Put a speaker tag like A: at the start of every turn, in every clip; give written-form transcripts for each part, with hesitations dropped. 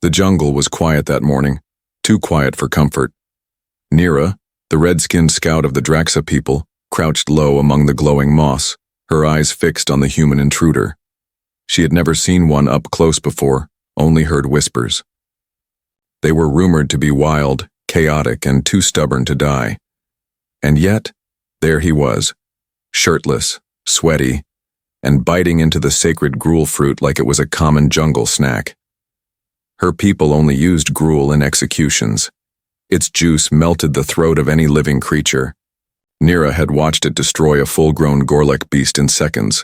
A: The jungle was quiet that morning, too quiet for comfort. Nira, the red-skinned scout of the Draxxa people, crouched low among the glowing moss, her eyes fixed on the human intruder. She had never seen one up close before, only heard whispers. They were rumored to be wild, chaotic, and too stubborn to die. And yet, there he was, shirtless, sweaty, and biting into the sacred gruel fruit like it was a common jungle snack. Her people only used gruel in executions. Its juice melted the throat of any living creature. Nira had watched it destroy a full-grown Gorlek beast in seconds.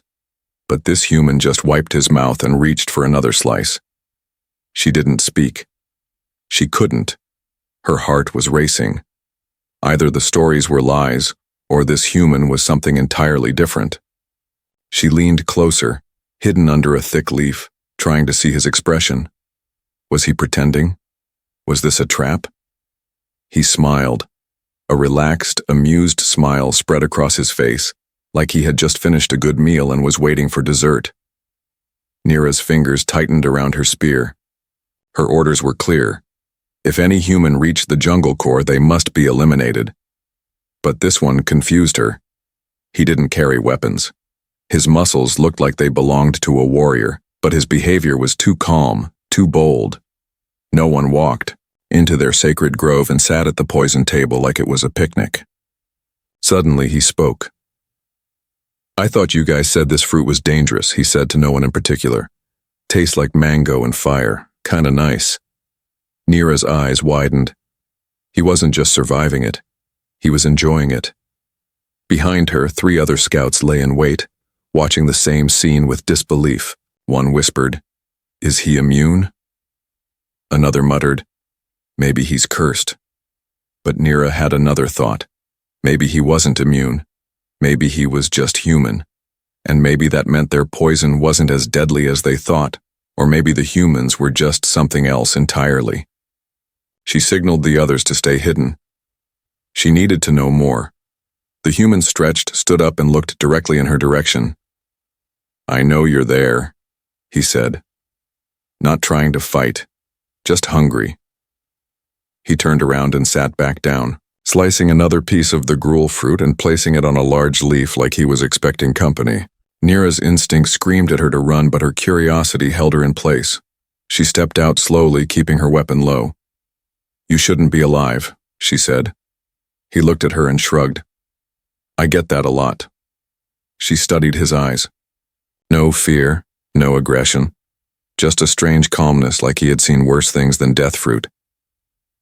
A: But this human just wiped his mouth and reached for another slice. She didn't speak. She couldn't. Her heart was racing. Either the stories were lies, or this human was something entirely different. She leaned closer, hidden under a thick leaf, trying to see his expression. Was he pretending? Was this a trap? He smiled. A relaxed, amused smile spread across his face, like he had just finished a good meal and was waiting for dessert. Nira's fingers tightened around her spear. Her orders were clear. If any human reached the jungle core, they must be eliminated. But this one confused her. He didn't carry weapons. His muscles looked like they belonged to a warrior, but his behavior was too calm, too bold. No one walked into their sacred grove and sat at the poison table like it was a picnic. Suddenly he spoke. "I thought you guys said this fruit was dangerous," he said to no one in particular. "Tastes like mango and fire. Kinda nice." Nira's eyes widened. He wasn't just surviving it. He was enjoying it. Behind her, 3 other scouts lay in wait, watching the same scene with disbelief. One whispered, "Is he immune?" Another muttered, "Maybe he's cursed." But Nira had another thought. Maybe he wasn't immune. Maybe he was just human. And maybe that meant their poison wasn't as deadly as they thought, or maybe the humans were just something else entirely. She signaled the others to stay hidden. She needed to know more. The human stretched, stood up, and looked directly in her direction. "I know you're there," he said. "Not trying to fight, just hungry." He turned around and sat back down, slicing another piece of the gruel fruit and placing it on a large leaf like he was expecting company. Nira's instinct screamed at her to run, but her curiosity held her in place. She stepped out slowly, keeping her weapon low. "You shouldn't be alive," she said. He looked at her and shrugged. "I get that a lot." She studied his eyes. No fear, no aggression. Just a strange calmness, like he had seen worse things than death fruit.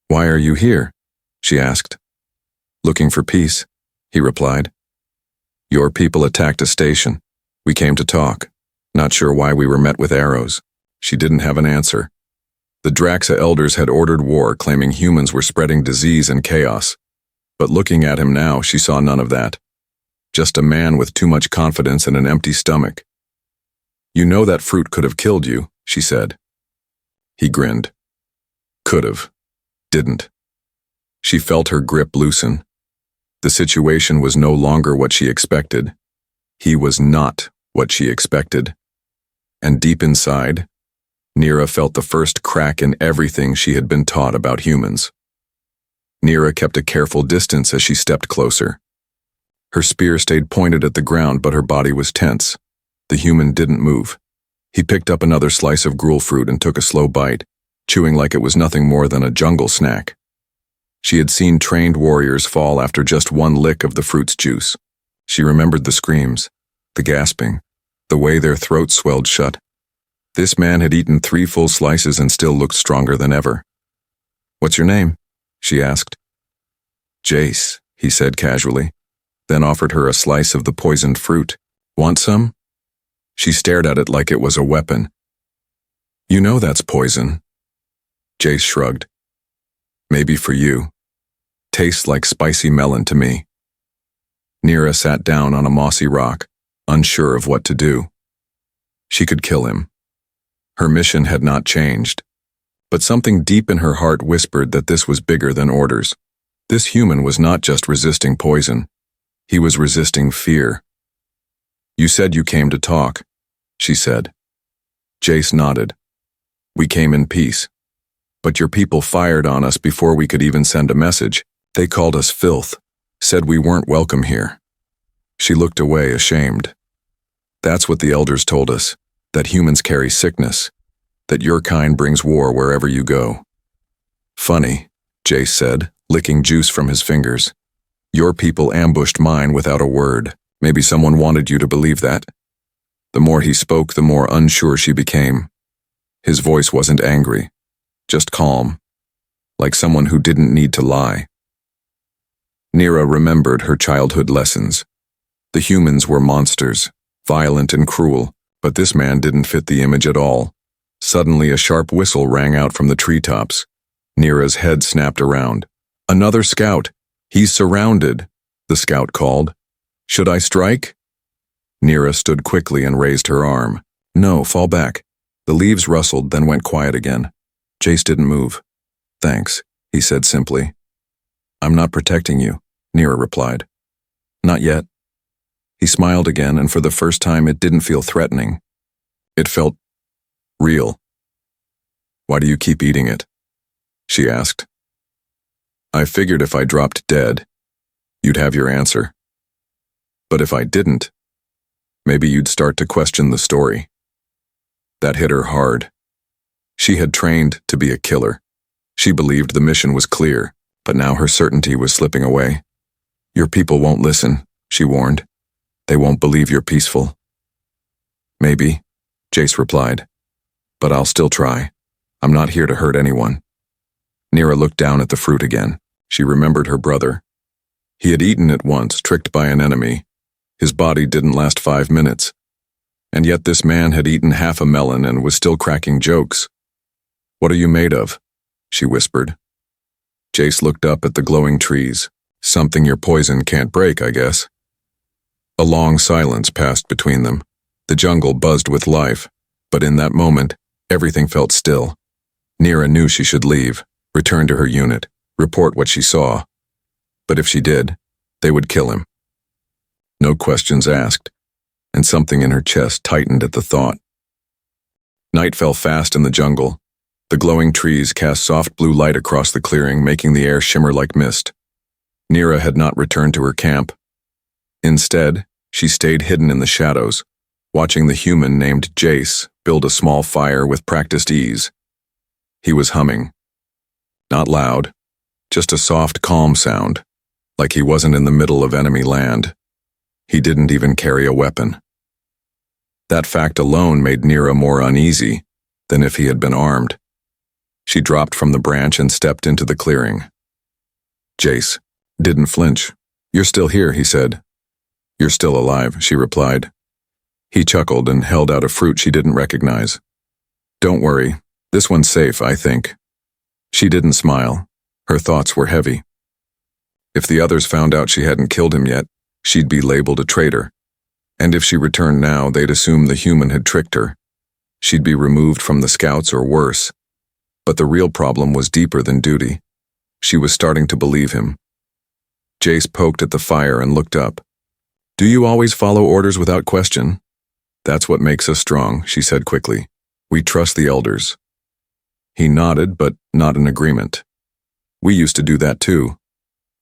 A: "Why are you here?" she asked. "Looking for peace," he replied. "Your people attacked a station. We came to talk. Not sure why we were met with arrows." She didn't have an answer. The Draxxa elders had ordered war, claiming humans were spreading disease and chaos. But looking at him now, she saw none of that. Just a man with too much confidence and an empty stomach. "You know that fruit could have killed you," she said. He grinned. Could've. Didn't. She felt her grip loosen. The situation was no longer what she expected. He was not what she expected. And deep inside, Nira felt the first crack in everything she had been taught about humans. Nira kept a careful distance as she stepped closer. Her spear stayed pointed at the ground, but her body was tense. The human didn't move. He picked up another slice of gruel fruit and took a slow bite, chewing like it was nothing more than a jungle snack. She had seen trained warriors fall after just one lick of the fruit's juice. She remembered the screams, the gasping, the way their throats swelled shut. This man had eaten 3 full slices and still looked stronger than ever. "What's your name?" she asked. "Jace," he said casually, then offered her a slice of the poisoned fruit. "Want some?" She stared at it like it was a weapon. "You know that's poison." Jace shrugged. "Maybe for you. Tastes like spicy melon to me." Nira sat down on a mossy rock, unsure of what to do. She could kill him. Her mission had not changed, but something deep in her heart whispered that this was bigger than orders. This human was not just resisting poison. He was resisting fear. "You said you came to talk," she said. Jace nodded. "We came in peace. But your people fired on us before we could even send a message. They called us filth, said we weren't welcome here." She looked away, ashamed. "That's what the elders told us, that humans carry sickness, that your kind brings war wherever you go." "Funny," Jace said, licking juice from his fingers. "Your people ambushed mine without a word. Maybe someone wanted you to believe that." The more he spoke, the more unsure she became. His voice wasn't angry, just calm, like someone who didn't need to lie. Nira remembered her childhood lessons. The humans were monsters, violent and cruel, but this man didn't fit the image at all. Suddenly a sharp whistle rang out from the treetops. Nira's head snapped around. "Another scout! He's surrounded!" the scout called. "Should I strike?" Nira stood quickly and raised her arm. "No, fall back." The leaves rustled, then went quiet again. Jace didn't move. "Thanks," he said simply. "I'm not protecting you," Nira replied. "Not yet." He smiled again, and for the first time it didn't feel threatening. It felt real. "Why do you keep eating it?" she asked. "I figured if I dropped dead, you'd have your answer. But if I didn't, maybe you'd start to question the story." That hit her hard. She had trained to be a killer. She believed the mission was clear, but now her certainty was slipping away. "Your people won't listen," she warned. "They won't believe you're peaceful." "Maybe," Jace replied. "But I'll still try. I'm not here to hurt anyone." Nira looked down at the fruit again. She remembered her brother. He had eaten it once, tricked by an enemy. His body didn't last 5 minutes. And yet this man had eaten half a melon and was still cracking jokes. "What are you made of?" she whispered. Jace looked up at the glowing trees. "Something your poison can't break, I guess." A long silence passed between them. The jungle buzzed with life, but in that moment, everything felt still. Nira knew she should leave, return to her unit, report what she saw. But if she did, they would kill him. No questions asked, and something in her chest tightened at the thought. Night fell fast in the jungle. The glowing trees cast soft blue light across the clearing, making the air shimmer like mist. Nira had not returned to her camp. Instead, she stayed hidden in the shadows, watching the human named Jace build a small fire with practiced ease. He was humming. Not loud, just a soft, calm sound, like he wasn't in the middle of enemy land. He didn't even carry a weapon. That fact alone made Nira more uneasy than if he had been armed. She dropped from the branch and stepped into the clearing. Jace didn't flinch. "You're still here," he said. "You're still alive," she replied. He chuckled and held out a fruit she didn't recognize. "Don't worry, this one's safe, I think." She didn't smile. Her thoughts were heavy. If the others found out she hadn't killed him yet, she'd be labeled a traitor. And if she returned now, they'd assume the human had tricked her. She'd be removed from the scouts or worse. But the real problem was deeper than duty. She was starting to believe him. Jace poked at the fire and looked up. "Do you always follow orders without question?" "That's what makes us strong," she said quickly. "We trust the elders." He nodded, but not in agreement. "We used to do that too,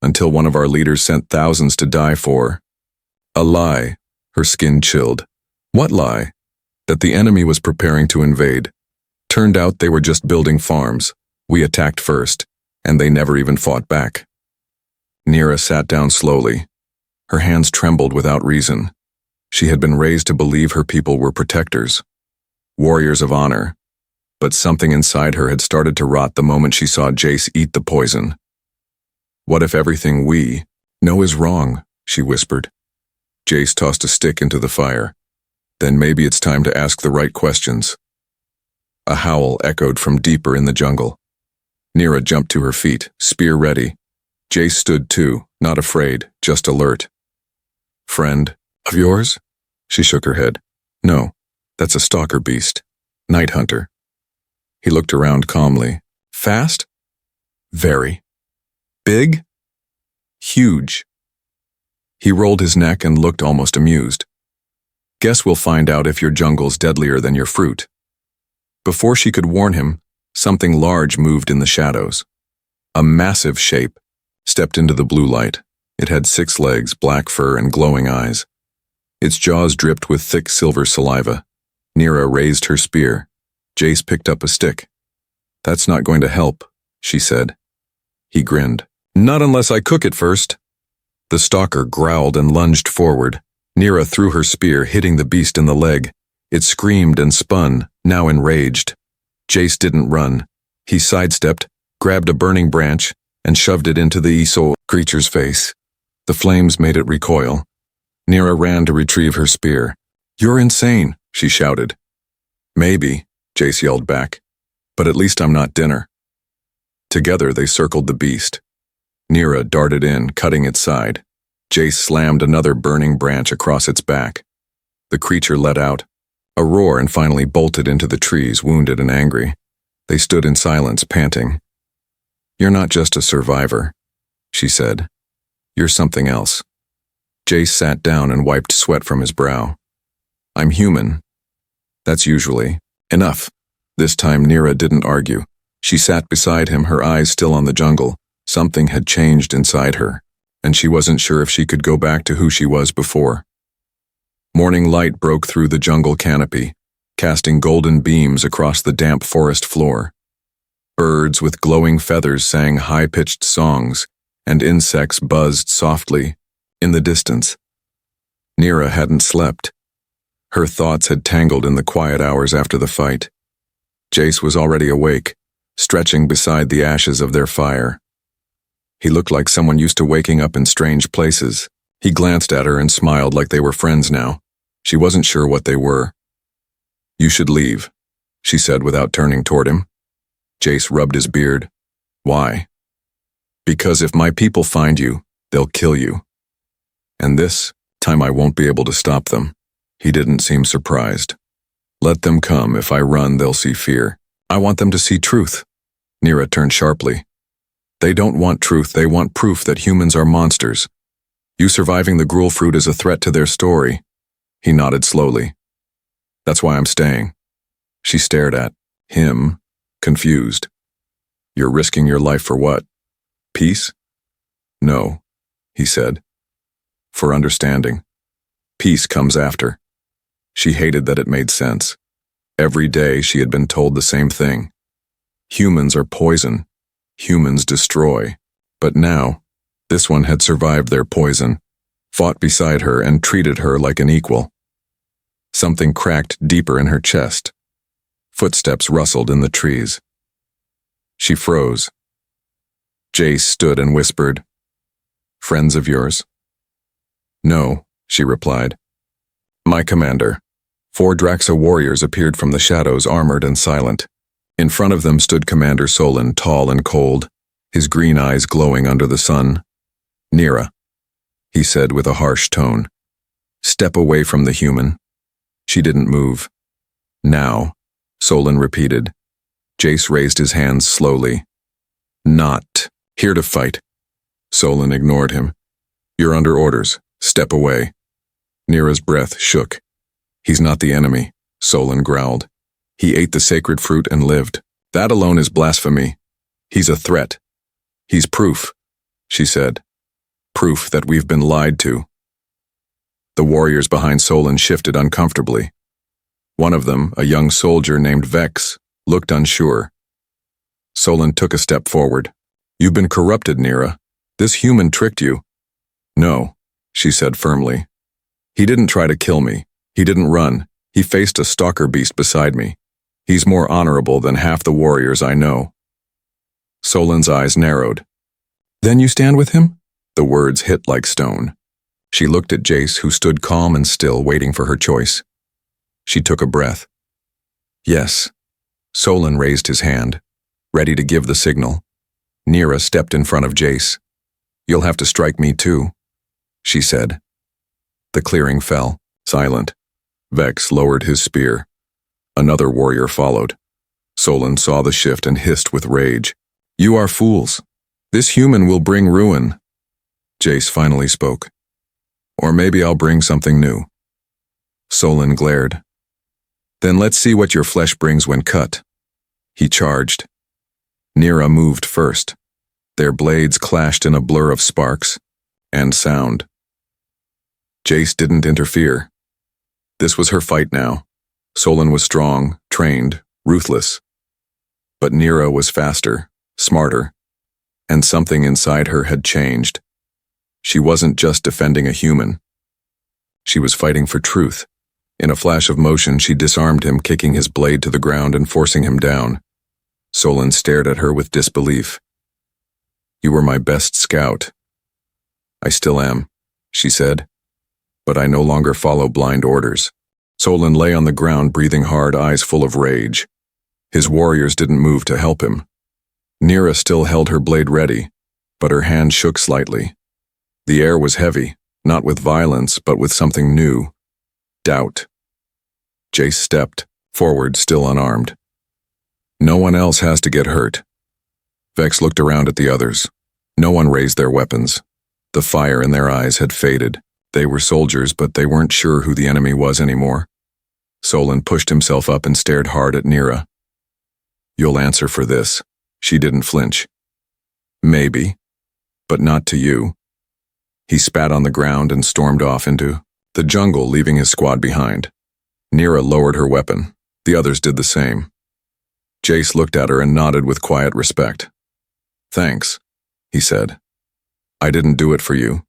A: until one of our leaders sent thousands to die for a lie." Her skin chilled. "What lie?" "That the enemy was preparing to invade. Turned out they were just building farms. We attacked first, and they never even fought back." Nira sat down slowly. Her hands trembled without reason. She had been raised to believe her people were protectors, warriors of honor, but something inside her had started to rot the moment she saw Jace eat the poison. "What if everything we know is wrong?" she whispered. Jace tossed a stick into the fire. "Then maybe it's time to ask the right questions." A howl echoed from deeper in the jungle. Nira jumped to her feet, spear ready. Jace stood too, not afraid, just alert. "Friend of yours?" She shook her head. "No, that's a stalker beast. Night hunter." He looked around calmly. "Fast?" "Very." "Big?" "Huge." He rolled his neck and looked almost amused. "Guess we'll find out if your jungle's deadlier than your fruit." Before she could warn him, Something large moved in the shadows. A massive shape stepped into the blue light. It had 6 legs, black fur, and glowing eyes. Its jaws dripped with thick silver saliva. Neera raised her spear. Jace picked up a stick. "That's not going to help," she said. He grinned. "Not unless I cook it first." The stalker growled and lunged forward. Neera threw her spear, hitting the beast in the leg. It screamed and spun, now enraged. Jace didn't run. He sidestepped, grabbed a burning branch, and shoved it into the Esol creature's face. The flames made it recoil. Neera ran to retrieve her spear. "You're insane," she shouted. "Maybe," Jace yelled back, "but at least I'm not dinner." Together they circled the beast. Neera darted in, cutting its side. Jace slammed another burning branch across its back. The creature let out a roar and finally bolted into the trees, wounded and angry. They stood in silence, panting. "You're not just a survivor," she said. "You're something else." Jace sat down and wiped sweat from his brow. "I'm human. That's usually enough." This time Neera didn't argue. She sat beside him, her eyes still on the jungle. Something had changed inside her, and she wasn't sure if she could go back to who she was before. Morning light broke through the jungle canopy, casting golden beams across the damp forest floor. Birds with glowing feathers sang high-pitched songs, and insects buzzed softly in the distance. Neera hadn't slept. Her thoughts had tangled in the quiet hours after the fight. Jace was already awake, stretching beside the ashes of their fire. He looked like someone used to waking up in strange places. He glanced at her and smiled like they were friends now. She wasn't sure what they were. "You should leave," she said without turning toward him. Jace rubbed his beard. "Why?" "Because if my people find you, they'll kill you. And this time I won't be able to stop them." He didn't seem surprised. "Let them come. If I run, they'll see fear. I want them to see truth." Neera turned sharply. "They don't want truth, they want proof that humans are monsters. You surviving the gruel fruit is a threat to their story." He nodded slowly. "That's why I'm staying." She stared at him, confused. "You're risking your life for what? Peace?" "No," he said. "For understanding. Peace comes after." She hated that it made sense. Every day she had been told the same thing. Humans are poison. Humans destroy. But now, this one had survived their poison, fought beside her, and treated her like an equal. Something cracked deeper in her chest. Footsteps rustled in the trees. She froze. Jace stood and whispered, "Friends of yours?" "No," she replied. "My commander." 4 Draxxa warriors appeared from the shadows, armored and silent. In front of them stood Commander Solon, tall and cold, his green eyes glowing under the sun. "Neera," he said with a harsh tone. "Step away from the human." She didn't move. "Now," Solon repeated. Jace raised his hands slowly. "Not here to fight." Solon ignored him. "You're under orders. Step away." Neera's breath shook. "He's not the enemy," Solon growled. "He ate the sacred fruit and lived. That alone is blasphemy. He's a threat. He's proof," she said. "Proof that we've been lied to." The warriors behind Solon shifted uncomfortably. One of them, a young soldier named Vex, looked unsure. Solon took a step forward. "You've been corrupted, Neera. This human tricked you." "No," she said firmly. "He didn't try to kill me. He didn't run. He faced a stalker beast beside me. He's more honorable than half the warriors I know." Solon's eyes narrowed. "Then you stand with him?" The words hit like stone. She looked at Jace, who stood calm and still, waiting for her choice. She took a breath. "Yes." Solon raised his hand, ready to give the signal. Neera stepped in front of Jace. "You'll have to strike me too," she said. The clearing fell, silent. Vex lowered his spear. Another warrior followed. Solon saw the shift and hissed with rage. "You are fools. This human will bring ruin." Jace finally spoke. "Or maybe I'll bring something new." Solon glared. "Then let's see what your flesh brings when cut." He charged. Nira moved first. Their blades clashed in a blur of sparks and sound. Jace didn't interfere. This was her fight now. Solon was strong, trained, ruthless. But Nira was faster, smarter, and something inside her had changed. She wasn't just defending a human. She was fighting for truth. In a flash of motion, she disarmed him, kicking his blade to the ground and forcing him down. Solon stared at her with disbelief. "You were my best scout." "I still am," she said, "but I no longer follow blind orders." Solon lay on the ground, breathing hard, eyes full of rage. His warriors didn't move to help him. Nira still held her blade ready, but her hand shook slightly. The air was heavy, not with violence, but with something new. Doubt. Jace stepped forward, still unarmed. "No one else has to get hurt." Vex looked around at the others. No one raised their weapons. The fire in their eyes had faded. They were soldiers, but they weren't sure who the enemy was anymore. Solon pushed himself up and stared hard at Nira. "You'll answer for this." She didn't flinch. "Maybe, but not to you." He spat on the ground and stormed off into the jungle, leaving his squad behind. Nira lowered her weapon. The others did the same. Jace looked at her and nodded with quiet respect. "Thanks," he said. "I didn't do it for you,"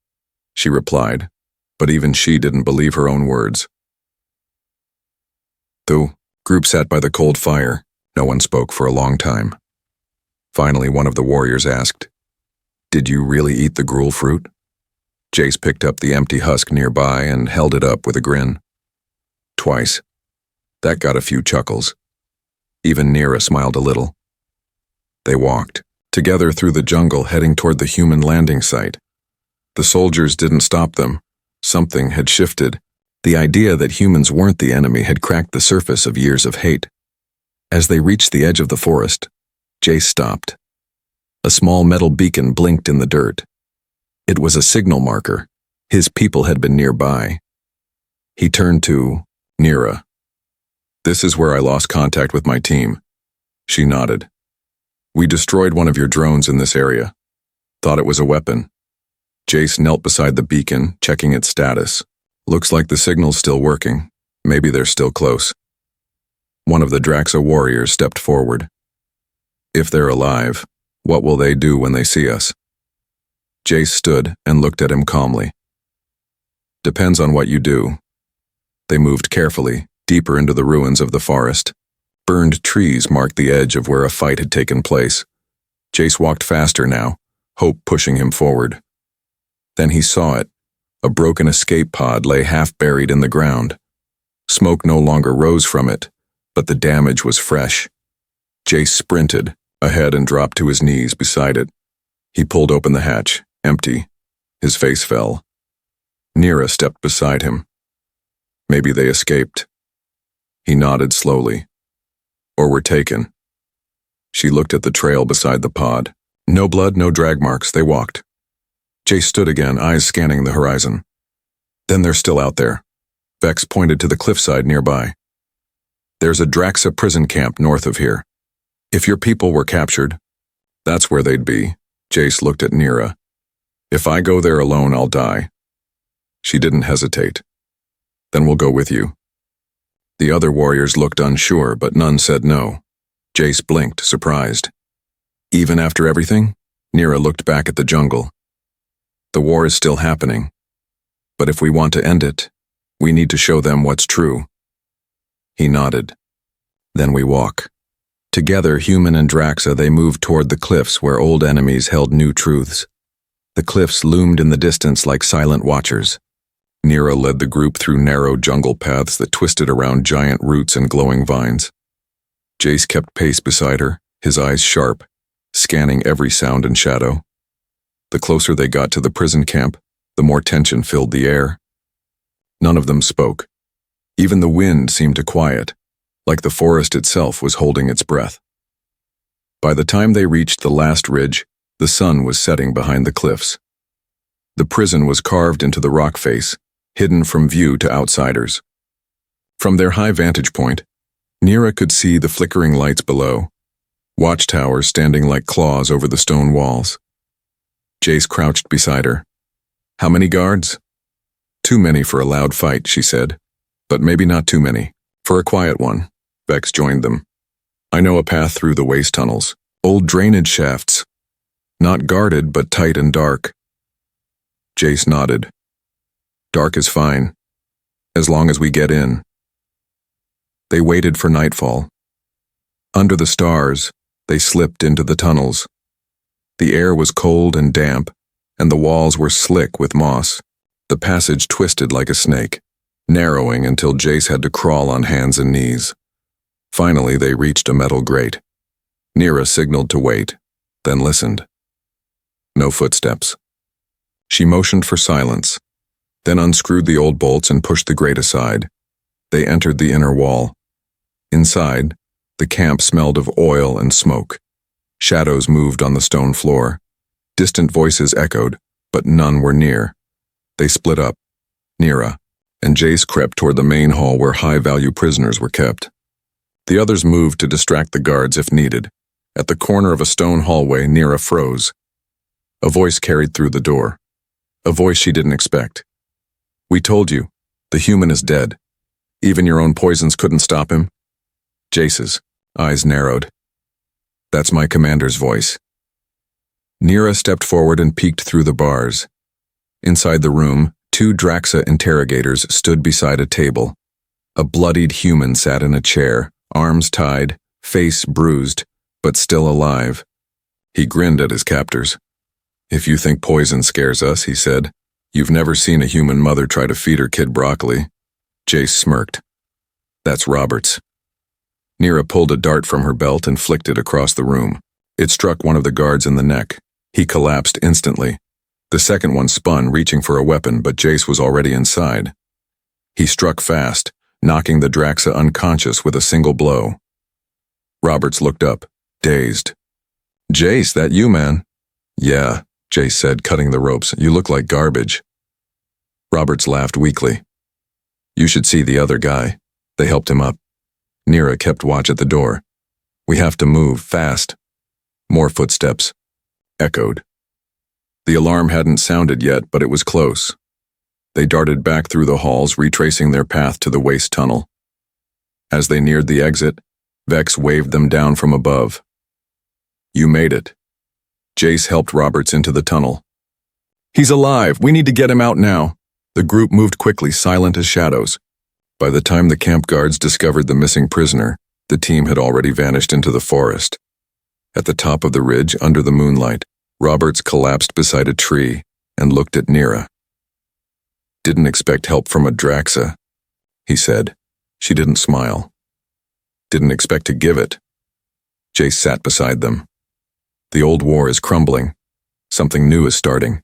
A: she replied, but even she didn't believe her own words. The group sat by the cold fire. No one spoke for a long time. Finally, one of the warriors asked, "Did you really eat the gruel fruit?" Jace picked up the empty husk nearby and held it up with a grin. "Twice." That got a few chuckles. Even Nira smiled a little. They walked together through the jungle, heading toward the human landing site. The soldiers didn't stop them. Something had shifted. The idea that humans weren't the enemy had cracked the surface of years of hate. As they reached the edge of the forest, Jace stopped. A small metal beacon blinked in the dirt. It was a signal marker. His people had been nearby. He turned to Nira. "This is where I lost contact with my team." She nodded. "We destroyed one of your drones in this area. Thought it was a weapon." Jace knelt beside the beacon, checking its status. "Looks like the signal's still working. Maybe they're still close." One of the Draxxa warriors stepped forward. "If they're alive, what will they do when they see us?" Jace stood and looked at him calmly. "Depends on what you do." They moved carefully, deeper into the ruins of the forest. Burned trees marked the edge of where a fight had taken place. Jace walked faster now, hope pushing him forward. Then he saw it. A broken escape pod lay half buried in the ground. Smoke no longer rose from it, but the damage was fresh. Jace sprinted ahead and dropped to his knees beside it. He pulled open the hatch, empty. His face fell. Nira stepped beside him. Maybe they escaped. He nodded slowly. Or were taken. She looked at the trail beside the pod. No blood, no drag marks. They walked. Jace stood again, eyes scanning the horizon. "Then they're still out there." Vex pointed to the cliffside nearby. "There's a Draxxa prison camp north of here. If your people were captured, that's where they'd be." Jace looked at Nira. "If I go there alone, I'll die." She didn't hesitate. "Then we'll go with you." The other warriors looked unsure, but none said no. Jace blinked, surprised. "Even after everything?" Nira looked back at the jungle. "The war is still happening. But if we want to end it, we need to show them what's true." He nodded. "Then we walk." Together, human and Draxxa, they moved toward the cliffs where old enemies held new truths. The cliffs loomed in the distance like silent watchers. Nira led the group through narrow jungle paths that twisted around giant roots and glowing vines. Jace kept pace beside her, his eyes sharp, scanning every sound and shadow. The closer they got to the prison camp, the more tension filled the air. None of them spoke. Even the wind seemed to quiet, like the forest itself was holding its breath. By the time they reached the last ridge, the sun was setting behind the cliffs. The prison was carved into the rock face, hidden from view to outsiders. From their high vantage point, Nira could see the flickering lights below, watchtowers standing like claws over the stone walls. Jace crouched beside her. How many guards? Too many for a loud fight, she said. But maybe not too many. For a quiet one. Vex joined them. I know a path through the waste tunnels. Old drainage shafts. Not guarded, but tight and dark. Jace nodded. Dark is fine. As long as we get in. They waited for nightfall. Under the stars, they slipped into the tunnels. The air was cold and damp, and the walls were slick with moss. The passage twisted like a snake, narrowing until Jace had to crawl on hands and knees. Finally, they reached a metal grate. Nira signaled to wait, then listened. No footsteps. She motioned for silence, then unscrewed the old bolts and pushed the grate aside. They entered the inner wall. Inside, the camp smelled of oil and smoke. Shadows moved on the stone floor. Distant voices echoed, but none were near. They split up. Nira and Jace crept toward the main hall where high-value prisoners were kept. The others moved to distract the guards if needed. At the corner of a stone hallway, Nira froze. A voice carried through the door. A voice she didn't expect. We told you, the human is dead. Even your own poisons couldn't stop him. Jace's eyes narrowed. That's my commander's voice. Nira stepped forward and peeked through the bars. Inside the room, 2 Draxxa interrogators stood beside a table. A bloodied human sat in a chair, arms tied, face bruised, but still alive. He grinned at his captors. If you think poison scares us, he said, you've never seen a human mother try to feed her kid broccoli. Jace smirked. That's Roberts. Nira pulled a dart from her belt and flicked it across the room. It struck one of the guards in the neck. He collapsed instantly. The second one spun, reaching for a weapon, but Jace was already inside. He struck fast, knocking the Draxxa unconscious with a single blow. Roberts looked up, dazed. Jace, that you, man? Yeah, Jace said, cutting the ropes. You look like garbage. Roberts laughed weakly. You should see the other guy. They helped him up. Nira kept watch at the door. We have to move, fast. More footsteps. Echoed. The alarm hadn't sounded yet, but it was close. They darted back through the halls, retracing their path to the waste tunnel. As they neared the exit, Vex waved them down from above. You made it. Jace helped Roberts into the tunnel. He's alive! We need to get him out now! The group moved quickly, silent as shadows. By the time the camp guards discovered the missing prisoner, the team had already vanished into the forest. At the top of the ridge, under the moonlight, Roberts collapsed beside a tree and looked at Nira. Didn't expect help from a Draxxa, he said. She didn't smile. Didn't expect to give it. Jace sat beside them. The old war is crumbling. Something new is starting.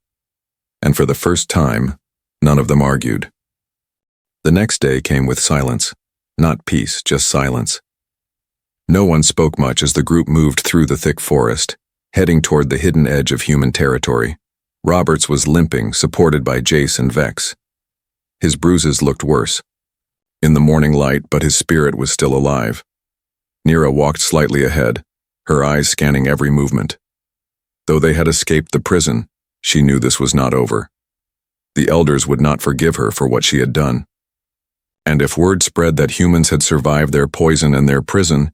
A: And for the first time, none of them argued. The next day came with silence. Not peace, just silence. No one spoke much as the group moved through the thick forest, heading toward the hidden edge of human territory. Roberts was limping, supported by Jace and Vex. His bruises looked worse. In the morning light, but his spirit was still alive. Nira walked slightly ahead, her eyes scanning every movement. Though they had escaped the prison, she knew this was not over. The elders would not forgive her for what she had done. And if word spread that humans had survived their poison and their prison,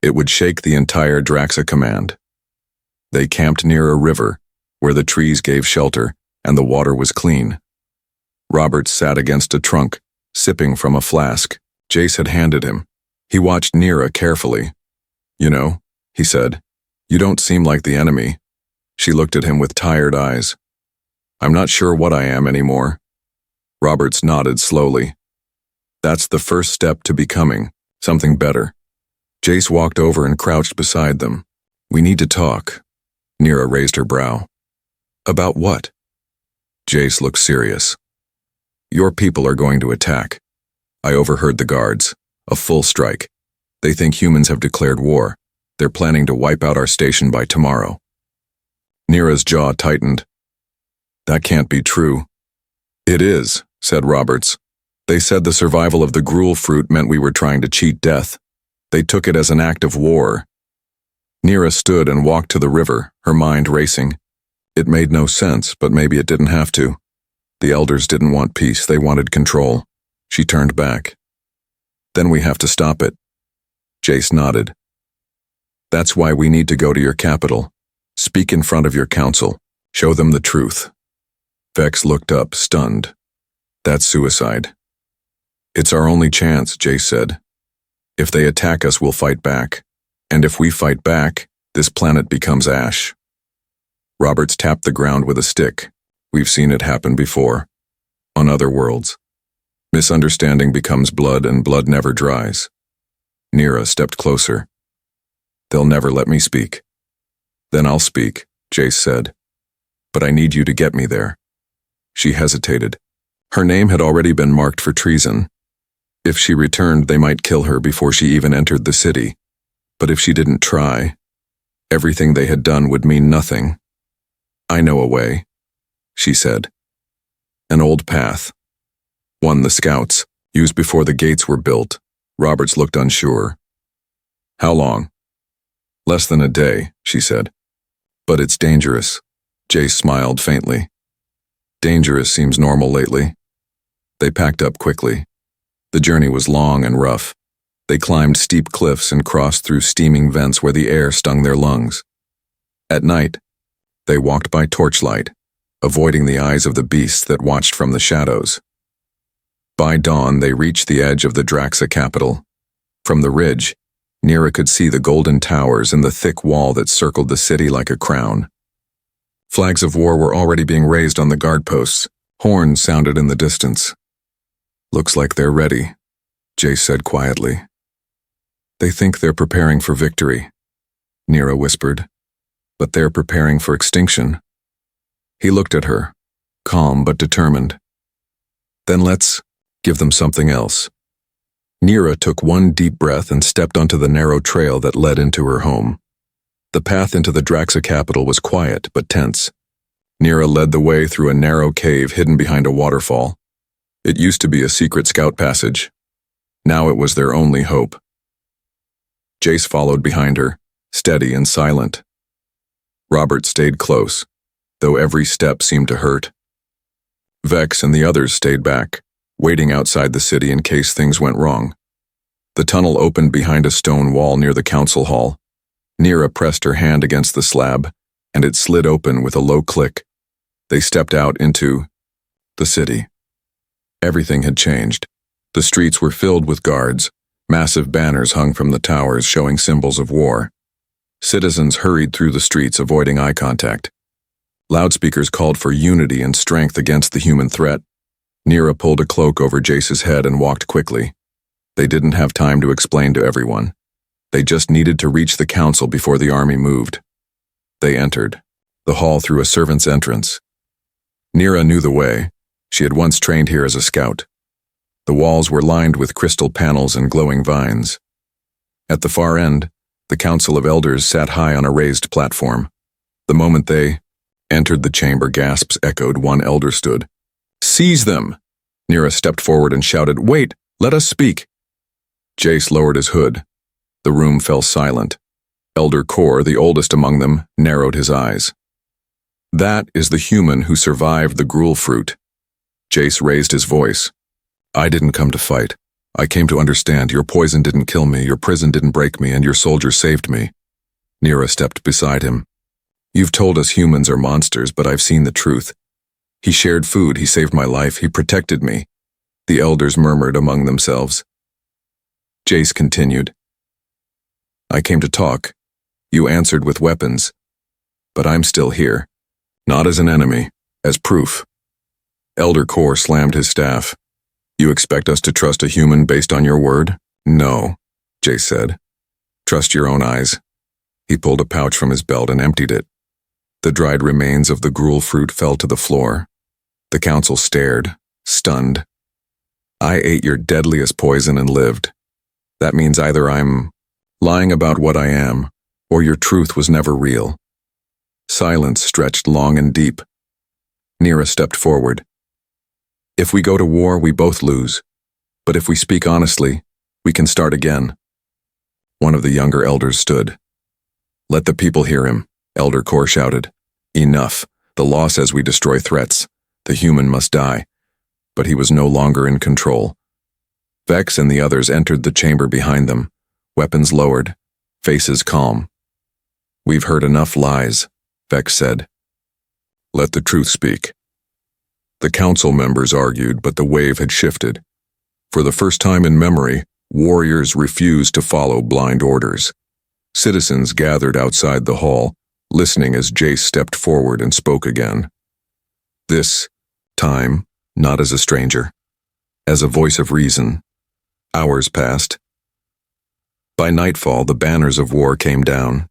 A: it would shake the entire Draxxa command. They camped near a river, where the trees gave shelter and the water was clean. Roberts sat against a trunk, sipping from a flask Jace had handed him. He watched Nira carefully. You know, he said, you don't seem like the enemy. She looked at him with tired eyes. I'm not sure what I am anymore. Roberts nodded slowly. That's the first step to becoming something better. Jace walked over and crouched beside them. We need to talk. Nira raised her brow. About what? Jace looked serious. Your people are going to attack. I overheard the guards. A full strike. They think humans have declared war. They're planning to wipe out our station by tomorrow. Nira's jaw tightened. That can't be true. It is, said Roberts. They said the survival of the gruel fruit meant we were trying to cheat death. They took it as an act of war. Nira stood and walked to the river, her mind racing. It made no sense, but maybe it didn't have to. The elders didn't want peace, they wanted control. She turned back. Then we have to stop it. Jace nodded. That's why we need to go to your capital. Speak in front of your council. Show them the truth. Vex looked up, stunned. That's suicide. It's our only chance, Jace said. If they attack us, we'll fight back. And if we fight back, this planet becomes ash. Roberts tapped the ground with a stick. We've seen it happen before. On other worlds. Misunderstanding becomes blood, and blood never dries. Nira stepped closer. They'll never let me speak. Then I'll speak, Jace said. But I need you to get me there. She hesitated. Her name had already been marked for treason. If she returned, they might kill her before she even entered the city. But if she didn't try, everything they had done would mean nothing. I know a way, she said. An old path. One the scouts used before the gates were built. Roberts looked unsure. How long? Less than a day, she said. But it's dangerous. Jace smiled faintly. Dangerous seems normal lately. They packed up quickly. The journey was long and rough. They climbed steep cliffs and crossed through steaming vents where the air stung their lungs. At night, they walked by torchlight, avoiding the eyes of the beasts that watched from the shadows. By dawn, they reached the edge of the Draxxa capital. From the ridge, Nira could see the golden towers and the thick wall that circled the city like a crown. Flags of war were already being raised on the guard posts. Horns sounded in the distance. Looks like they're ready, Jace said quietly. They think they're preparing for victory, Nira whispered. But they're preparing for extinction. He looked at her, calm but determined. Then let's give them something else. Nira took one deep breath and stepped onto the narrow trail that led into her home. The path into the Draxxa capital was quiet but tense. Nira led the way through a narrow cave hidden behind a waterfall. It used to be a secret scout passage. Now it was their only hope. Jace followed behind her, steady and silent. Robert stayed close, though every step seemed to hurt. Vex and the others stayed back, waiting outside the city in case things went wrong. The tunnel opened behind a stone wall near the council hall. Nira pressed her hand against the slab, and it slid open with a low click. They stepped out into the city. Everything had changed. The streets were filled with guards. Massive banners hung from the towers showing symbols of war. Citizens hurried through the streets, avoiding eye contact. Loudspeakers called for unity and strength against the human threat. Nira pulled a cloak over Jace's head and walked quickly. They didn't have time to explain to everyone. They just needed to reach the council before the army moved. They entered the hall through a servant's entrance. Nira knew the way. She had once trained here as a scout. The walls were lined with crystal panels and glowing vines. At the far end, the Council of Elders sat high on a raised platform. The moment they entered the chamber, gasps echoed. One elder stood. Seize them! Nira stepped forward and shouted, Wait, let us speak. Jace lowered his hood. The room fell silent. Elder Kor, the oldest among them, narrowed his eyes. That is the human who survived the gruel fruit. Jace raised his voice. I didn't come to fight. I came to understand. Your poison didn't kill me, your prison didn't break me, and your soldiers saved me. Nira stepped beside him. You've told us humans are monsters, but I've seen the truth. He shared food, he saved my life, he protected me. The elders murmured among themselves. Jace continued. I came to talk. You answered with weapons. But I'm still here. Not as an enemy, as proof. Elder Kor slammed his staff. You expect us to trust a human based on your word? No, Jace said. Trust your own eyes. He pulled a pouch from his belt and emptied it. The dried remains of the gruel fruit fell to the floor. The council stared, stunned. I ate your deadliest poison and lived. That means either I'm lying about what I am, or your truth was never real. Silence stretched long and deep. Nira stepped forward. If we go to war, we both lose. But if we speak honestly, we can start again. One of the younger elders stood. Let the people hear him, Elder Core shouted. Enough. The law says we destroy threats. The human must die. But he was no longer in control. Vex and the others entered the chamber behind them, weapons lowered, faces calm. We've heard enough lies, Vex said. Let the truth speak. The council members argued, but the wave had shifted. For the first time in memory, warriors refused to follow blind orders. Citizens gathered outside the hall, listening as Jace stepped forward and spoke again. This time, not as a stranger, as a voice of reason. Hours passed. By nightfall, the banners of war came down.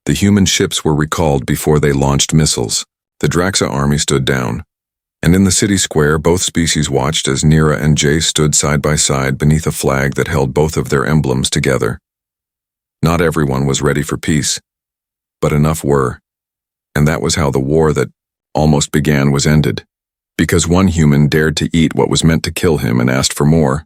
A: The human ships were recalled before they launched missiles. The Draxxa army stood down. And in the city square, both species watched as Nira and Jace stood side by side beneath a flag that held both of their emblems together. Not everyone was ready for peace, but enough were. And that was how the war that almost began was ended. Because one human dared to eat what was meant to kill him and asked for more.